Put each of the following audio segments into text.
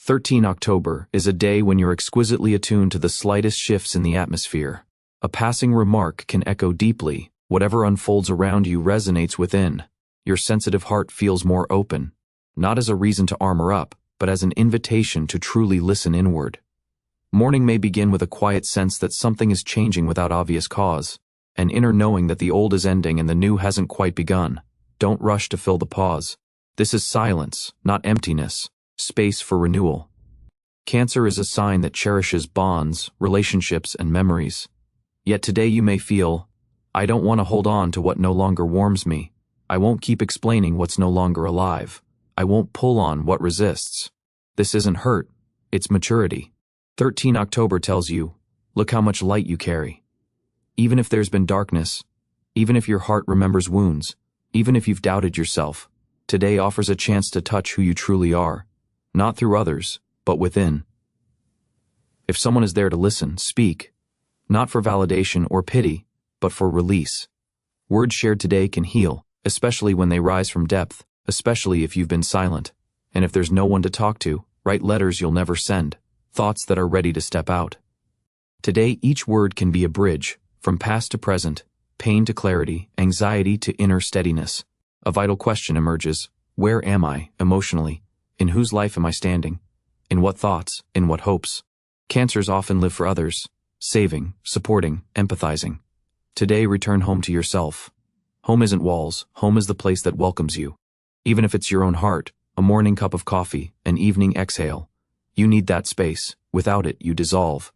13 October is a day when you're exquisitely attuned to the slightest shifts in the atmosphere. A passing remark can echo deeply. Whatever unfolds around you resonates within. Your sensitive heart feels more open, not as a reason to armor up, but as an invitation to truly listen inward. Morning may begin with a quiet sense that something is changing without obvious cause, an inner knowing that the old is ending and the new hasn't quite begun. Don't rush to fill the pause. This is silence, not emptiness, space for renewal. Cancer is a sign that cherishes bonds, relationships, and memories. Yet today you may feel, I don't want to hold on to what no longer warms me. I won't keep explaining what's no longer alive. I won't pull on what resists. This isn't hurt, it's maturity. 13 October tells you, look how much light you carry. Even if there's been darkness, even if your heart remembers wounds, even if you've doubted yourself, today offers a chance to touch who you truly are, not through others, but within. If someone is there to listen, speak, not for validation or pity, but for release. Words shared today can heal, especially when they rise from depth, especially if you've been silent. And if there's no one to talk to, write letters you'll never send, thoughts that are ready to step out. Today, each word can be a bridge, from past to present, pain to clarity, anxiety to inner steadiness. A vital question emerges: where am I, emotionally? In whose life am I standing? In what thoughts? In what hopes? Cancers often live for others, saving, supporting, empathizing. Today, return home to yourself. Home isn't walls, home is the place that welcomes you. Even if it's your own heart, a morning cup of coffee, an evening exhale. You need that space. Without it, you dissolve.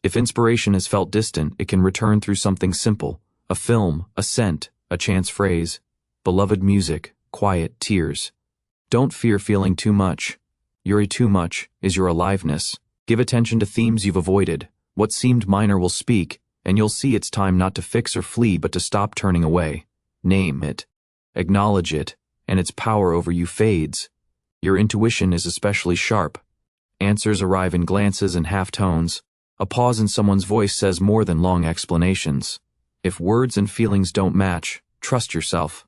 If inspiration has felt distant, it can return through something simple: a film, a scent, a chance phrase, beloved music, quiet tears. Don't fear feeling too much. Your too much is your aliveness. Give attention to themes you've avoided. What seemed minor will speak, and you'll see it's time not to fix or flee but to stop turning away. Name it. Acknowledge it, and its power over you fades. Your intuition is especially sharp. Answers arrive in glances and half-tones. A pause in someone's voice says more than long explanations. If words and feelings don't match, trust yourself.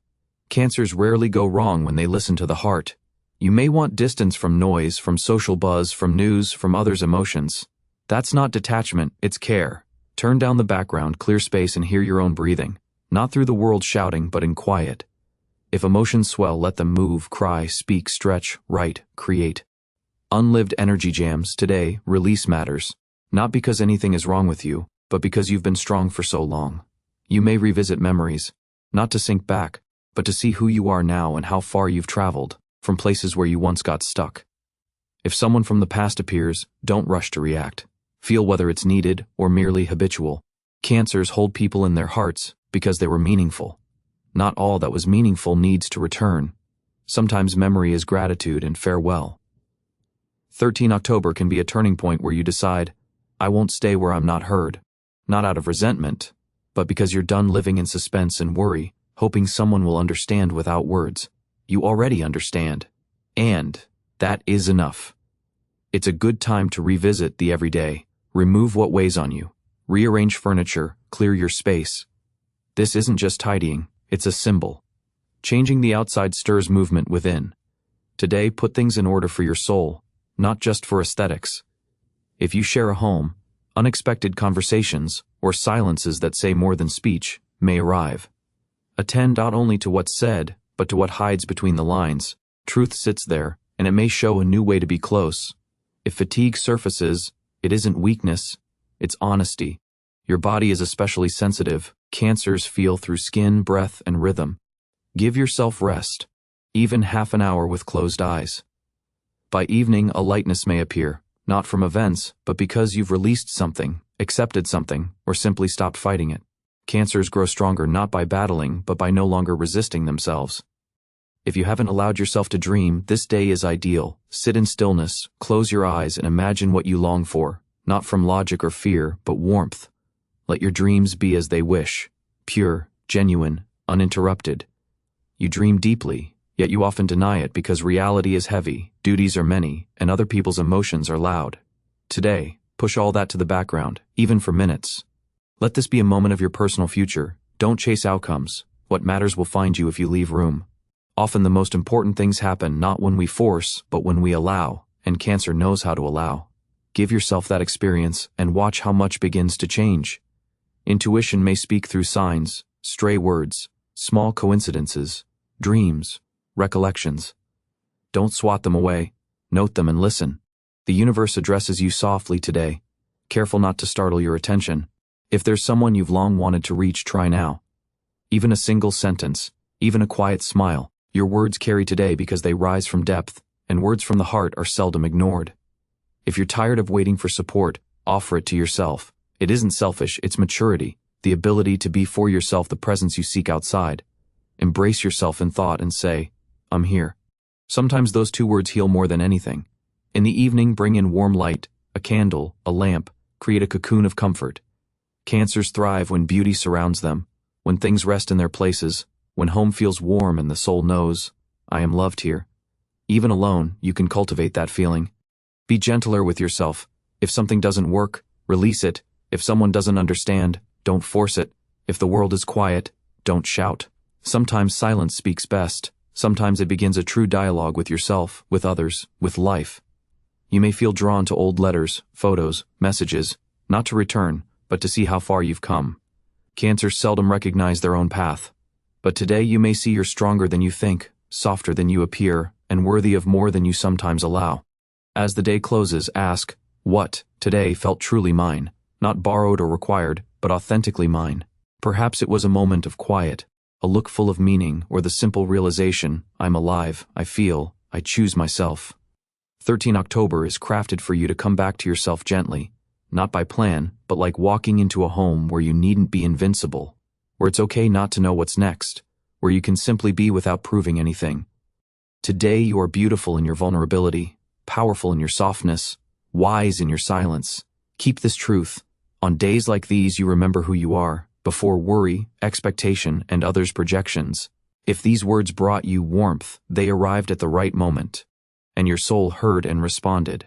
Cancers rarely go wrong when they listen to the heart. You may want distance from noise, from social buzz, from news, from others' emotions. That's not detachment, it's care. Turn down the background, clear space, and hear your own breathing. Not through the world shouting, but in quiet. If emotions swell, let them move, cry, speak, stretch, write, create. Unlived energy jams. Today, release matters. Not because anything is wrong with you, but because you've been strong for so long. You may revisit memories, not to sink back, but to see who you are now and how far you've traveled, from places where you once got stuck. If someone from the past appears, don't rush to react. Feel whether it's needed or merely habitual. Cancers hold people in their hearts because they were meaningful. Not all that was meaningful needs to return. Sometimes memory is gratitude and farewell. 13 October can be a turning point where you decide, I won't stay where I'm not heard. Not out of resentment, but because you're done living in suspense and worry, hoping someone will understand without words. You already understand. And that is enough. It's a good time to revisit the everyday. Remove what weighs on you. Rearrange furniture, clear your space. This isn't just tidying, it's a symbol. Changing the outside stirs movement within. Today, put things in order for your soul, not just for aesthetics. If you share a home, unexpected conversations, or silences that say more than speech, may arrive. Attend not only to what's said, but to what hides between the lines. Truth sits there, and it may show a new way to be close. If fatigue surfaces, it isn't weakness, it's honesty. Your body is especially sensitive. Cancers feel through skin, breath, and rhythm. Give yourself rest, even half an hour with closed eyes. By evening, a lightness may appear, not from events, but because you've released something, accepted something, or simply stopped fighting it. Cancers grow stronger not by battling, but by no longer resisting themselves. If you haven't allowed yourself to dream, this day is ideal. Sit in stillness, close your eyes, and imagine what you long for, not from logic or fear, but warmth. Let your dreams be as they wish, pure, genuine, uninterrupted. You dream deeply, yet you often deny it because reality is heavy, duties are many, and other people's emotions are loud. Today, push all that to the background, even for minutes. Let this be a moment of your personal future. Don't chase outcomes. What matters will find you if you leave room. Often the most important things happen not when we force, but when we allow, and Cancer knows how to allow. Give yourself that experience and watch how much begins to change. Intuition may speak through signs, stray words, small coincidences, dreams, recollections. Don't swat them away. Note them and listen. The universe addresses you softly today. Careful not to startle your attention. If there's someone you've long wanted to reach, try now. Even a single sentence, even a quiet smile, your words carry today because they rise from depth, and words from the heart are seldom ignored. If you're tired of waiting for support, offer it to yourself. It isn't selfish, it's maturity, the ability to be for yourself the presence you seek outside. Embrace yourself in thought and say, I'm here. Sometimes those two words heal more than anything. In the evening, bring in warm light, a candle, a lamp, create a cocoon of comfort. Cancers thrive when beauty surrounds them, when things rest in their places, when home feels warm and the soul knows, I am loved here. Even alone, you can cultivate that feeling. Be gentler with yourself. If something doesn't work, release it. If someone doesn't understand, don't force it. If the world is quiet, don't shout. Sometimes silence speaks best. Sometimes it begins a true dialogue with yourself, with others, with life. You may feel drawn to old letters, photos, messages, not to return, but to see how far you've come. Cancers seldom recognize their own path. But today you may see you're stronger than you think, softer than you appear, and worthy of more than you sometimes allow. As the day closes, ask, what, today, felt truly mine, not borrowed or required, but authentically mine. Perhaps it was a moment of quiet, a look full of meaning, or the simple realization, I'm alive, I feel, I choose myself. 13 October is crafted for you to come back to yourself gently, not by plan, but like walking into a home where you needn't be invincible, where it's okay not to know what's next, where you can simply be without proving anything. Today you are beautiful in your vulnerability, powerful in your softness, wise in your silence. Keep this truth. On days like these you remember who you are, before worry, expectation, and others' projections. If these words brought you warmth, they arrived at the right moment, and your soul heard and responded.